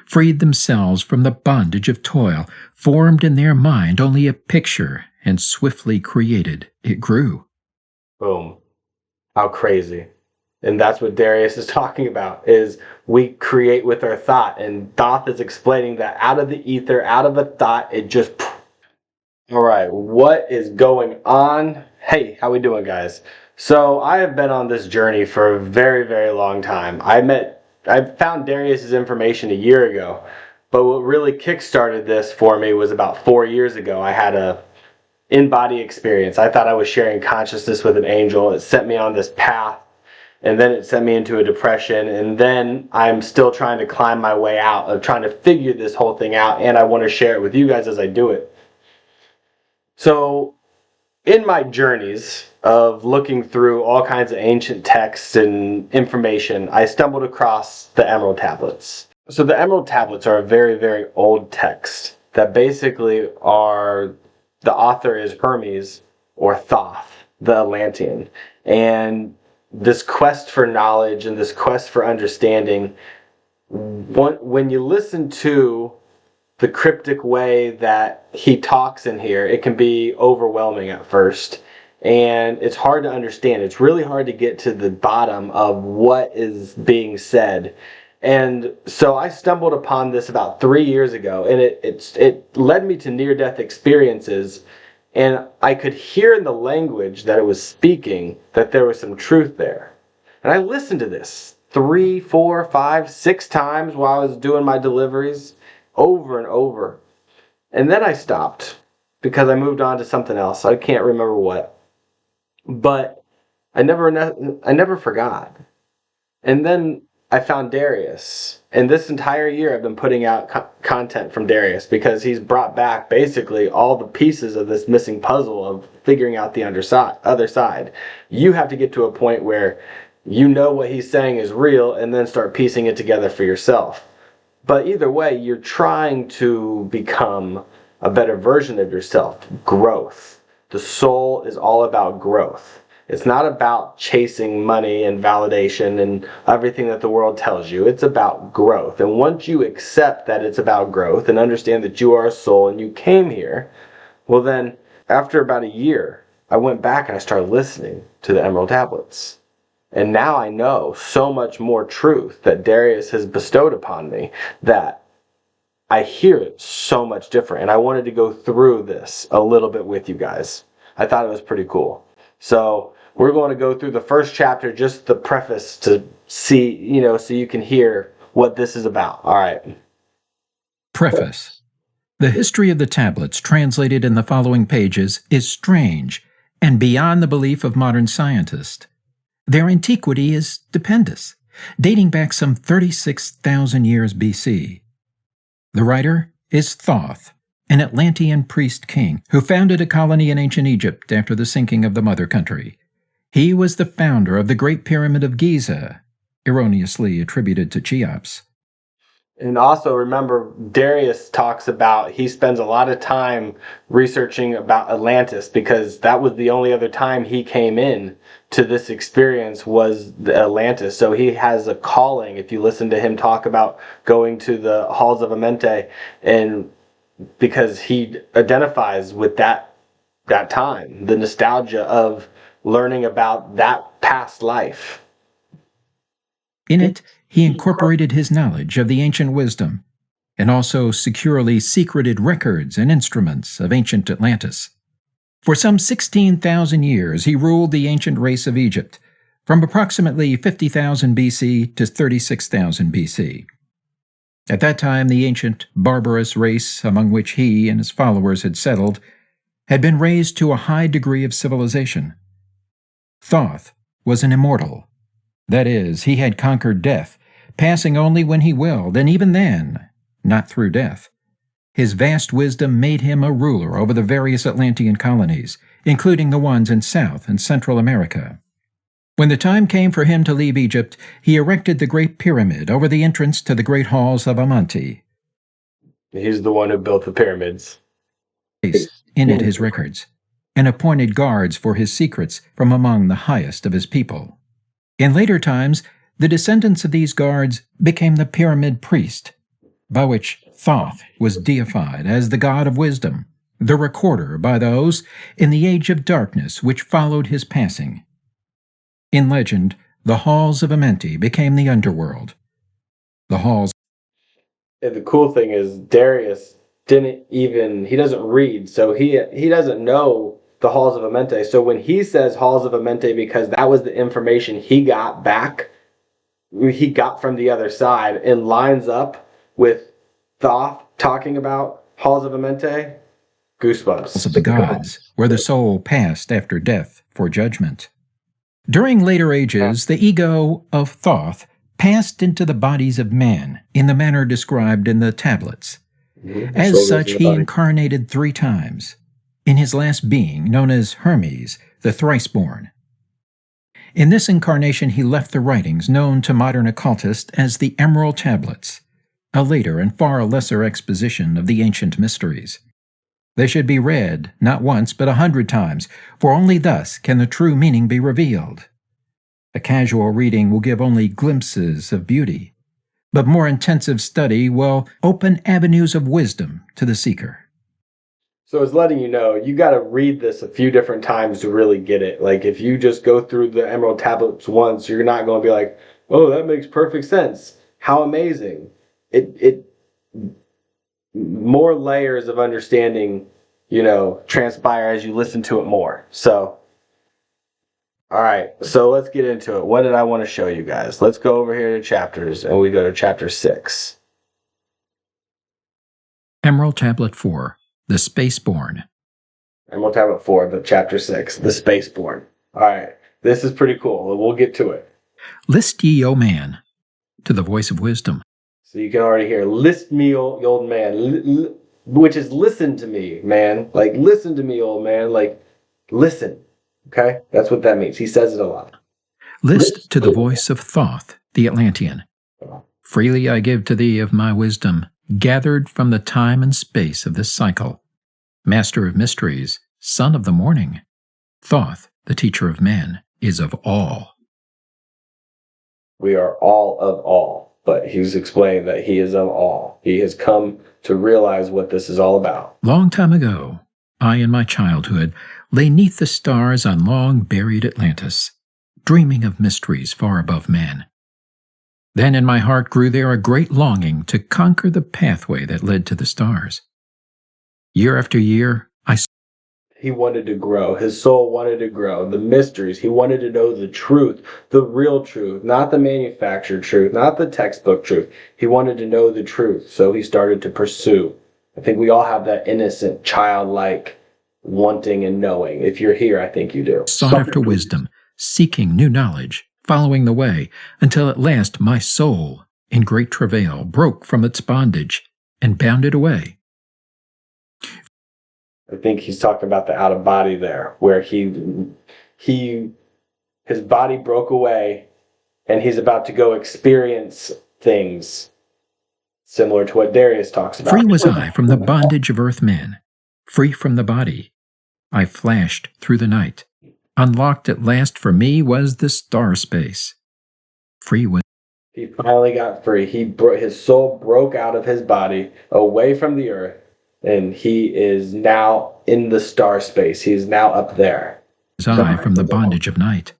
freed themselves from the bondage of toil, formed in their mind only a picture, and swiftly created, it grew. Boom. How crazy. And that's what Darius is talking about, is we create with our thought. And Thoth is explaining that out of the ether, out of a thought, it just... All right, what is going on? Hey, how we doing, guys? So I have been on this journey for a very, very long time. I found Darius's information a year ago, but what really kickstarted this for me was about 4 years ago. I had a in-body experience. I thought I was sharing consciousness with an angel. It set me on this path, and then it sent me into a depression, and then I'm still trying to climb my way out of trying to figure this whole thing out, and I want to share it with you guys as I do it. So in my journeys of looking through all kinds of ancient texts and information, I stumbled across the Emerald Tablets. So the Emerald Tablets are a very, very old text that basically are, the author is Hermes or Thoth, the Atlantean. And this quest for knowledge and this quest for understanding, when you listen to the cryptic way that he talks in here, it can be overwhelming at first. And it's hard to understand. It's really hard to get to the bottom of what is being said. And so I stumbled upon this about 3 years ago, and it led me to near-death experiences. And I could hear in the language that it was speaking that there was some truth there. And I listened to this 3, 4, 5, 6 times while I was doing my deliveries, over and over. And then I stopped because I moved on to something else. I can't remember what. But I never forgot. And then I found Darius. And this entire year I've been putting out content from Darius because he's brought back basically all the pieces of this missing puzzle of figuring out the other side. You have to get to a point where you know what he's saying is real and then start piecing it together for yourself. But either way, you're trying to become a better version of yourself. Growth. The soul is all about growth. It's not about chasing money and validation and everything that the world tells you. It's about growth. And once you accept that it's about growth and understand that you are a soul and you came here, well then, after about a year, I went back and I started listening to the Emerald Tablets. And now I know so much more truth that Darius has bestowed upon me that I hear it so much different. And I wanted to go through this a little bit with you guys. I thought it was pretty cool. So we're going to go through the first chapter, just the preface to see, so you can hear what this is about. All right. Preface. The history of the tablets translated in the following pages is strange and beyond the belief of modern scientists. Their antiquity is stupendous, dating back some 36,000 years BC. The writer is Thoth, an Atlantean priest-king who founded a colony in ancient Egypt after the sinking of the mother country. He was the founder of the Great Pyramid of Giza, erroneously attributed to Cheops. And also remember, Darius talks about, he spends a lot of time researching about Atlantis because that was the only other time he came in to this experience was the Atlantis. So he has a calling, if you listen to him talk about going to the halls of Amenti, and because he identifies with that time, the nostalgia of learning about that past life. In it, he incorporated his knowledge of the ancient wisdom, and also securely secreted records and instruments of ancient Atlantis. For some 16,000 years he ruled the ancient race of Egypt, from approximately 50,000 BC to 36,000 BC. At that time the ancient, barbarous race among which he and his followers had settled had been raised to a high degree of civilization. Thoth was an immortal. That is, he had conquered death, passing only when he willed, and even then, not through death. His vast wisdom made him a ruler over the various Atlantean colonies, including the ones in South and Central America. When the time came for him to leave Egypt, he erected the Great Pyramid over the entrance to the great halls of Amenti. He's the one who built the pyramids. In it his records, and appointed guards for his secrets from among the highest of his people. In later times, the descendants of these guards became the pyramid priest, by which Thoth was deified as the god of wisdom, the recorder by those in the age of darkness which followed his passing. In legend, the halls of Amenti became the underworld. The halls. And the cool thing is Darius he doesn't read, so he doesn't know the halls of Amenti. So when he says halls of Amenti, because that was the information he got from the other side, and lines up with Thoth talking about halls of Amenti, goosebumps. Of the gods, where the soul passed after death for judgment. During later ages, the ego of Thoth passed into the bodies of man in the manner described in the tablets. As such, he incarnated 3 times, in his last being, known as Hermes, the thrice-born. In this incarnation, he left the writings known to modern occultists as the Emerald Tablets, a later and far lesser exposition of the ancient mysteries. They should be read, not once, but 100 times, for only thus can the true meaning be revealed. A casual reading will give only glimpses of beauty, but more intensive study will open avenues of wisdom to the seeker. So it's letting you know, you got to read this a few different times to really get it. Like, if you just go through the Emerald Tablets once, you're not going to be like, oh, that makes perfect sense. How amazing. It more layers of understanding, transpire as you listen to it more. So, all right, so let's get into it. What did I want to show you guys? Let's go over here to chapters, and we go to chapter 6. Emerald Tablet 4, the Spaceborn. Emerald Tablet 4, the chapter 6, the Spaceborn. All right, this is pretty cool. We'll get to it. List ye, O man, to the voice of wisdom. So you can already hear, list me, old man, which is listen to me, man. Like, listen to me, old man. Like, listen. Okay? That's what that means. He says it a lot. List to the voice of Thoth, the Atlantean. Freely I give to thee of my wisdom, gathered from the time and space of this cycle. Master of mysteries, son of the morning. Thoth, the teacher of men, is of all. We are all of all, but he's explained that he is of all. He has come to realize what this is all about. Long time ago, I in my childhood lay neath the stars on long-buried Atlantis, dreaming of mysteries far above man. Then in my heart grew there a great longing to conquer the pathway that led to the stars. Year after year, He wanted to grow. His soul wanted to grow. The mysteries. He wanted to know the truth, the real truth, not the manufactured truth, not the textbook truth. He wanted to know the truth, so he started to pursue. I think we all have that innocent, childlike wanting and knowing. If you're here, I think you do. Sought after wisdom, seeking new knowledge, following the way, until at last my soul, in great travail, broke from its bondage and bounded away. I think he's talking about the out of body there, where his body broke away and he's about to go experience things similar to what Darius talks about. Free was I from the bondage of earth-man, free from the body. I flashed through the night. Unlocked at last for me was the star space. Free was. He finally got free. His soul broke out of his body, away from the earth, and he is now in the star space. He is now up there. Was I from the bondage of night.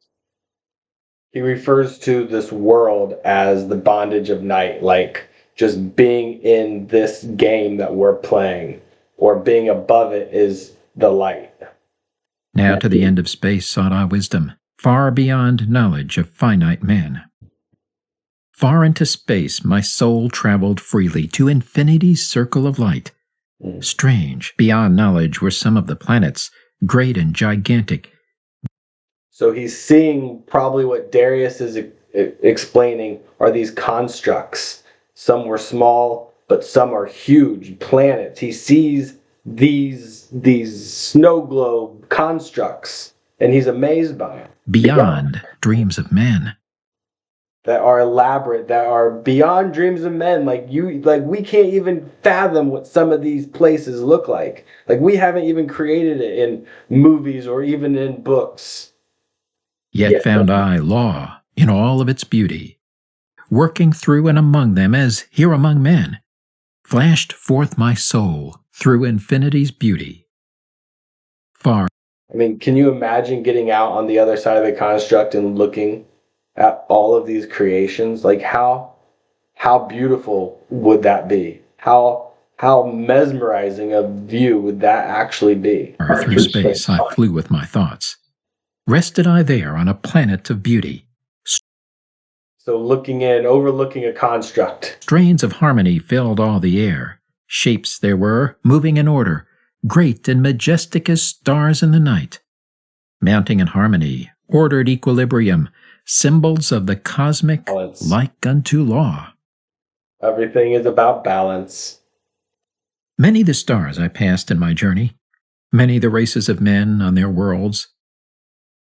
He refers to this world as the bondage of night, like just being in this game that we're playing, or being above it is the light. Now to the end of space sought I wisdom, far beyond knowledge of finite man. Far into space my soul traveled freely to infinity's circle of light. Strange, beyond knowledge were some of the planets, great and gigantic. So he's seeing probably what Darius is explaining are these constructs. Some were small, but some are huge planets. He sees these snow globe constructs, and he's amazed by them. Beyond dreams of men. That are elaborate, that are beyond dreams of men. Like we can't even fathom what some of these places look like. Like we haven't even created it in movies or even in books. Yet found I law in all of its beauty, working through and among them as here among men, flashed forth my soul through infinity's beauty. Far. I mean, can you imagine getting out on the other side of the construct and looking at all of these creations? Like how beautiful would that be? How mesmerizing a view would that actually be? Through space I flew with my thoughts. Rested I there on a planet of beauty. So overlooking a construct. Strains of harmony filled all the air. Shapes there were, moving in order, great and majestic as stars in the night. Mounting in harmony, ordered equilibrium, symbols of the cosmic, balance. Like unto law. Everything is about balance. Many the stars I passed in my journey, many the races of men on their worlds.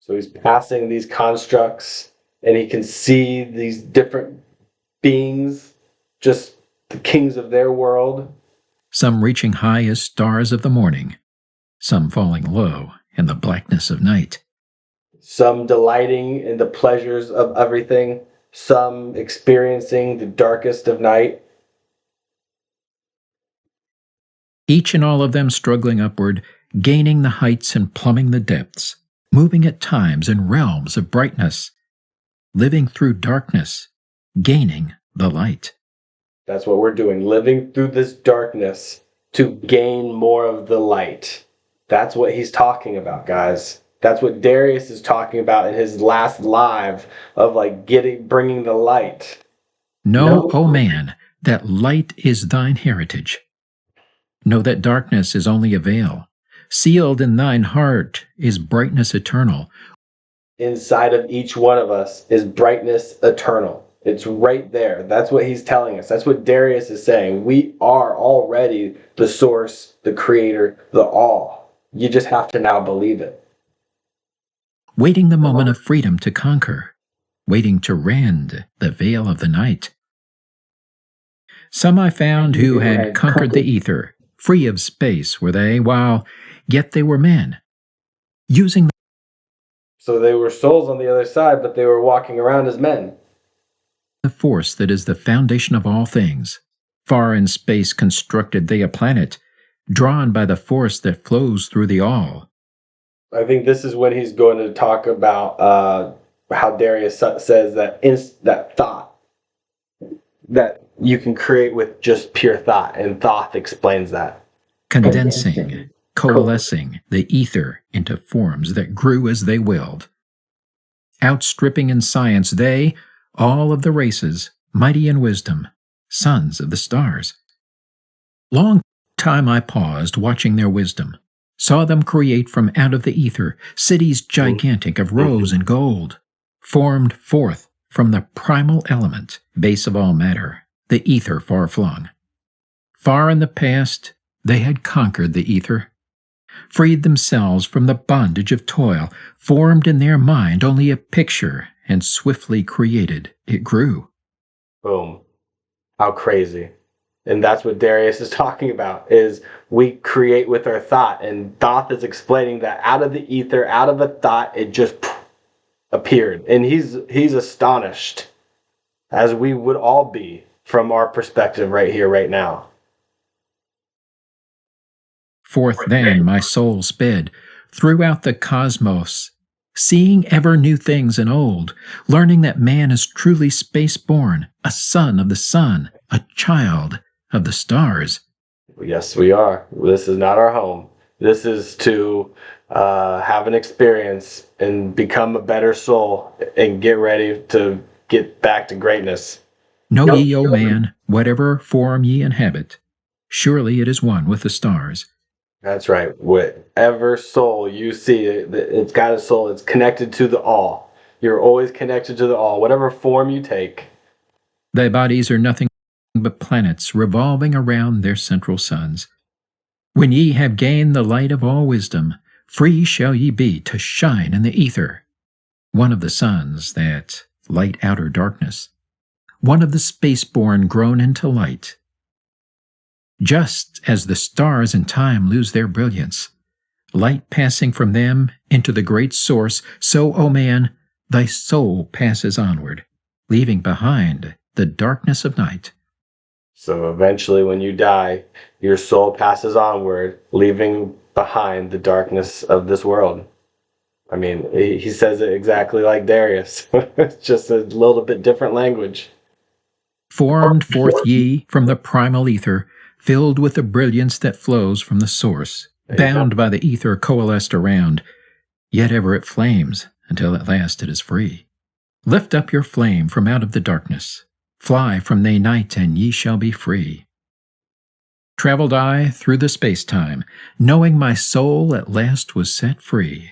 So he's passing these constructs, and he can see these different beings, just the kings of their world. Some reaching high as stars of the morning, some falling low in the blackness of night. Some delighting in the pleasures of everything, some experiencing the darkest of night. Each and all of them struggling upward, gaining the heights and plumbing the depths, moving at times in realms of brightness, living through darkness, gaining the light. That's what we're doing, living through this darkness to gain more of the light. That's what he's talking about, guys. That's what Darius is talking about in his last live of bringing the light. Know, O man, that light is thine heritage. Know that darkness is only a veil. Sealed in thine heart is brightness eternal. Inside of each one of us is brightness eternal. It's right there. That's what he's telling us. That's what Darius is saying. We are already the source, the creator, the all. You just have to now believe it. Waiting the moment of freedom to conquer, waiting to rend the veil of the night. Some I found who had conquered the ether, free of space were they, while yet they were men, using So they were souls on the other side, but they were walking around as men. The force that is the foundation of all things. Far in space constructed they a planet, drawn by the force that flows through the all. I think this is when he's going to talk about how Darius says that thought that you can create with just pure thought, and Thoth explains that. Condensing, coalescing the ether into forms that grew as they willed. Outstripping in science they, all of the races, mighty in wisdom, sons of the stars. Long time I paused watching their wisdom, saw them create from out of the ether cities gigantic of rose and gold, formed forth from the primal element, base of all matter, the ether far-flung. Far in the past, they had conquered the ether, freed themselves from the bondage of toil, formed in their mind only a picture, and swiftly created it grew. Boom. How crazy. And that's what Darius is talking about, is we create with our thought. And Thoth is explaining that out of the ether, out of a thought, it just appeared. And he's astonished, as we would all be from our perspective right here, right now. Forth then my soul sped throughout the cosmos, seeing ever new things and old, learning that man is truly space-born, a son of the sun, a child of the stars. Yes, we are. This is not our home. This is to have an experience and become a better soul and get ready to get back to greatness. Know ye, O man, whatever form ye inhabit, surely it is one with the stars. That's right. Whatever soul you see, it's got a soul. It's connected to the all. You're always connected to the all, whatever form you take. Thy bodies are nothing but planets revolving around their central suns. When ye have gained the light of all wisdom, free shall ye be to shine in the ether, one of the suns that light outer darkness, one of the space-born grown into light. Just as the stars in time lose their brilliance, light passing from them into the great source, so, O man, thy soul passes onward, leaving behind the darkness of night. So eventually, when you die, your soul passes onward, leaving behind the darkness of this world. I mean, he says it exactly like Darius. It's just a little bit different language. Formed forth ye from the primal ether, filled with the brilliance that flows from the source, bound by the ether coalesced around, yet ever it flames until at last it is free. Lift up your flame from out of the darkness, fly from the night, and ye shall be free. Traveled I through the space-time, knowing my soul at last was set free,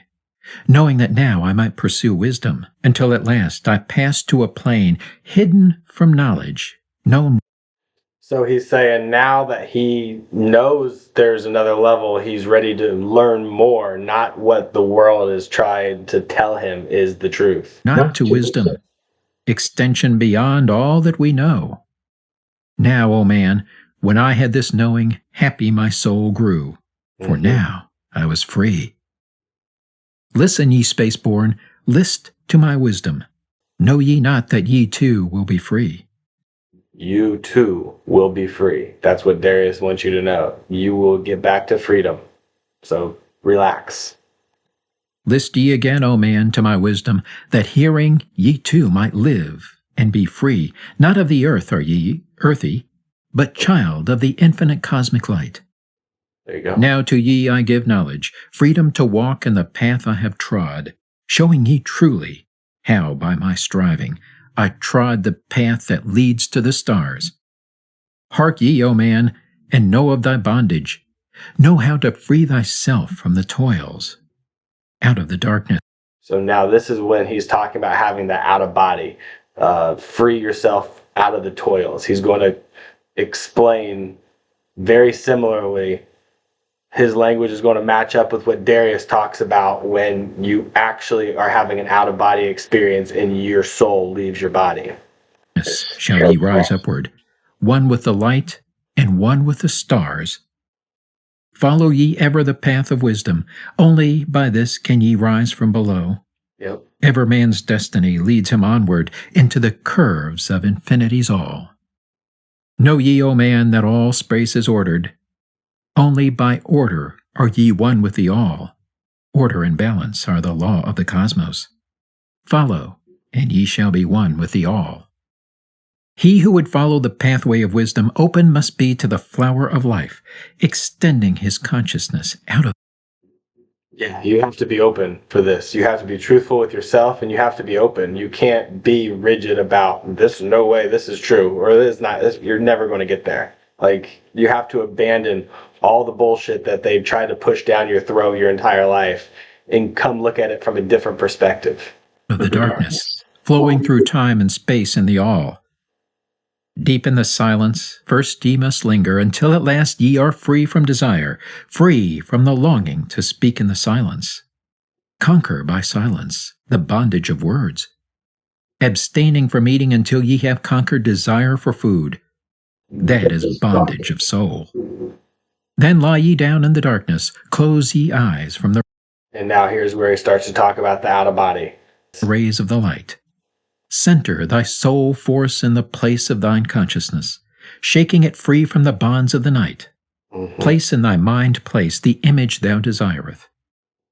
knowing that now I might pursue wisdom, until at last I passed to a plane hidden from knowledge, known. So he's saying now that he knows there's another level, he's ready to learn more, not what the world is trying to tell him is the truth. Not to wisdom, extension beyond all that we know. Now, O man, when I had this knowing, happy my soul grew, for now I was free. Listen, ye spaceborn, list to my wisdom. Know ye not that ye too will be free? You too will be free. That's what Darius wants you to know. You will get back to freedom. So relax. List ye again, O man, to my wisdom, that hearing ye too might live and be free. Not of the earth are ye, earthy, but child of the infinite cosmic light. There you go. Now to ye I give knowledge, freedom to walk in the path I have trod, showing ye truly how by my striving I trod the path that leads to the stars. Hark ye, O man, and know of thy bondage. Know how to free thyself from the toils, out of the darkness. So now this is when he's talking about having that out of body. Free yourself out of the toils. He's going to explain very similarly. His language is going to match up with what Darius talks about when you actually are having an out-of-body experience and your soul leaves your body. Shall ye rise upward, one with the light and one with the stars. Follow ye ever the path of wisdom, only by this can ye rise from below. Yep. Ever man's destiny leads him onward into the curves of infinity's all. Know ye, O man, that all space is ordered. Only by order are ye one with the all. Order and balance are the law of the cosmos. Follow, and ye shall be one with the all. He who would follow the pathway of wisdom open must be to the flower of life, extending his consciousness out of. Yeah, you have to be open for this. You have to be truthful with yourself, and you have to be open. You can't be rigid about this. No way, this is true, or this is not. You're never going to get there. Like, you have to abandon all the bullshit that they've tried to push down your throat your entire life and come look at it from a different perspective. Of the darkness, flowing through time and space in the all. Deep in the silence, first ye must linger, until at last ye are free from desire, free from the longing to speak in the silence. Conquer by silence the bondage of words, abstaining from eating until ye have conquered desire for food. That is bondage of soul. Then lie ye down in the darkness, close ye eyes from the. And now here's where he starts to talk about the out-of-body. Rays of the light. Center thy soul force in the place of thine consciousness, shaking it free from the bonds of the night. Place in thy mind place the image thou desireth.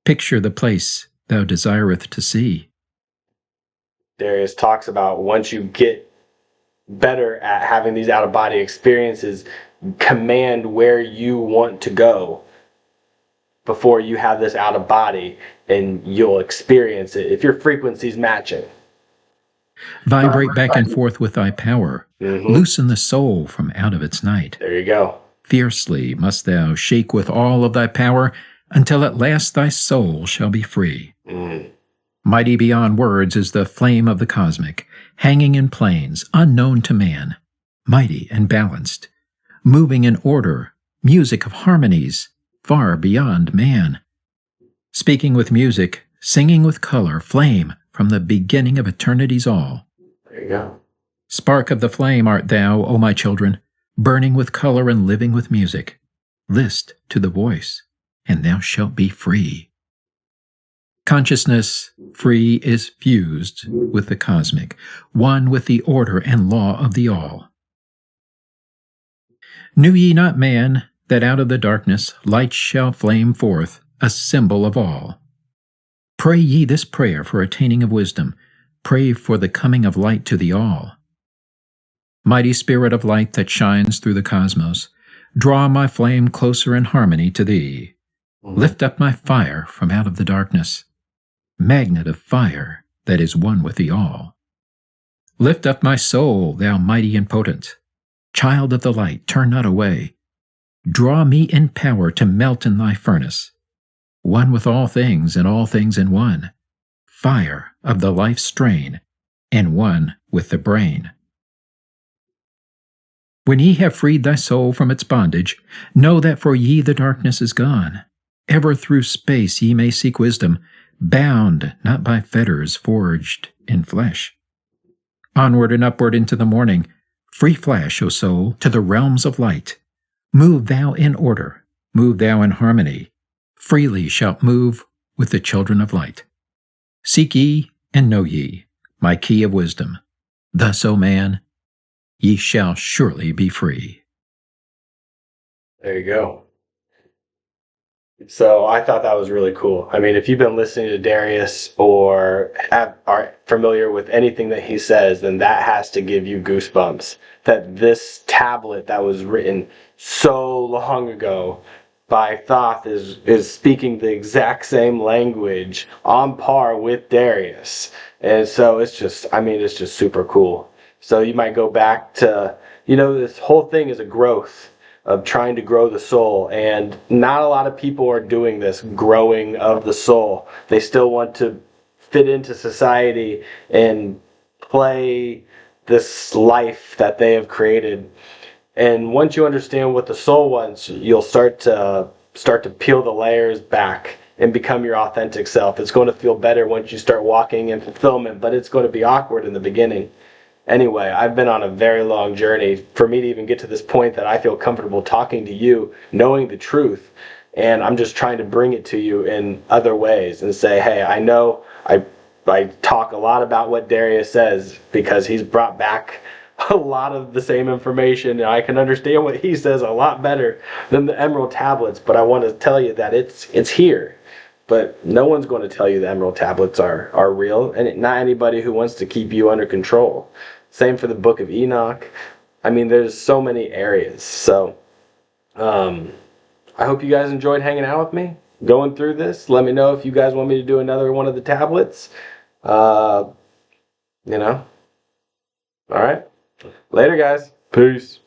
Picture the place thou desireth to see. Darius talks about once you get better at having these out-of-body experiences, command where you want to go before you have this out-of-body, and you'll experience it if your frequency's matching. Vibrate back and forth with thy power. Loosen the soul from out of its night. There you go. Fiercely must thou shake with all of thy power, until at last thy soul shall be free. Mighty beyond words is the flame of the cosmic, hanging in planes unknown to man, mighty and balanced, moving in order, music of harmonies far beyond man. Speaking with music, singing with color, flame from the beginning of eternity's all. There you go. Spark of the flame art thou, O my children, burning with color and living with music. List to the voice, and thou shalt be free. Consciousness, free, is fused with the cosmic, one with the order and law of the all. Knew ye not, man, that out of the darkness light shall flame forth, a symbol of all? Pray ye this prayer for attaining of wisdom. Pray for the coming of light to the all. Mighty Spirit of light that shines through the cosmos, draw my flame closer in harmony to thee. Lift up my fire from out of the darkness, magnet of fire that is one with thee all. Lift up my soul, thou mighty and potent. Child of the light, turn not away. Draw me in power to melt in thy furnace, one with all things and all things in one, fire of the life strain, and one with the brain. When ye have freed thy soul from its bondage, know that for ye the darkness is gone. Ever through space ye may seek wisdom, bound not by fetters forged in flesh. Onward and upward into the morning, free flash, O soul, to the realms of light. Move thou in order, move thou in harmony, freely shalt move with the children of light. Seek ye and know ye my key of wisdom. Thus, O man, ye shall surely be free. There you go. So I thought that was really cool. I mean, if you've been listening to Darius or are familiar with anything that he says, then that has to give you goosebumps. That this tablet that was written so long ago by Thoth is speaking the exact same language on par with Darius. And so it's just super cool. So you might go back to, this whole thing is a growth of trying to grow the soul, and not a lot of people are doing this growing of the soul. They still want to fit into society and play this life that they have created. And once you understand what the soul wants, you'll start to peel the layers back and become your authentic self. It's going to feel better once you start walking in fulfillment, but it's going to be awkward in the beginning. Anyway, I've been on a very long journey for me to even get to this point that I feel comfortable talking to you, knowing the truth, and I'm just trying to bring it to you in other ways and say, hey, I know I talk a lot about what Darius says because he's brought back a lot of the same information, and I can understand what he says a lot better than the Emerald Tablets, but I want to tell you that it's here. But no one's going to tell you the Emerald Tablets are real, and not anybody who wants to keep you under control. Same for the Book of Enoch. I mean, there's so many areas. So I hope you guys enjoyed hanging out with me, going through this. Let me know if you guys want me to do another one of the tablets. All right. Later, guys. Peace.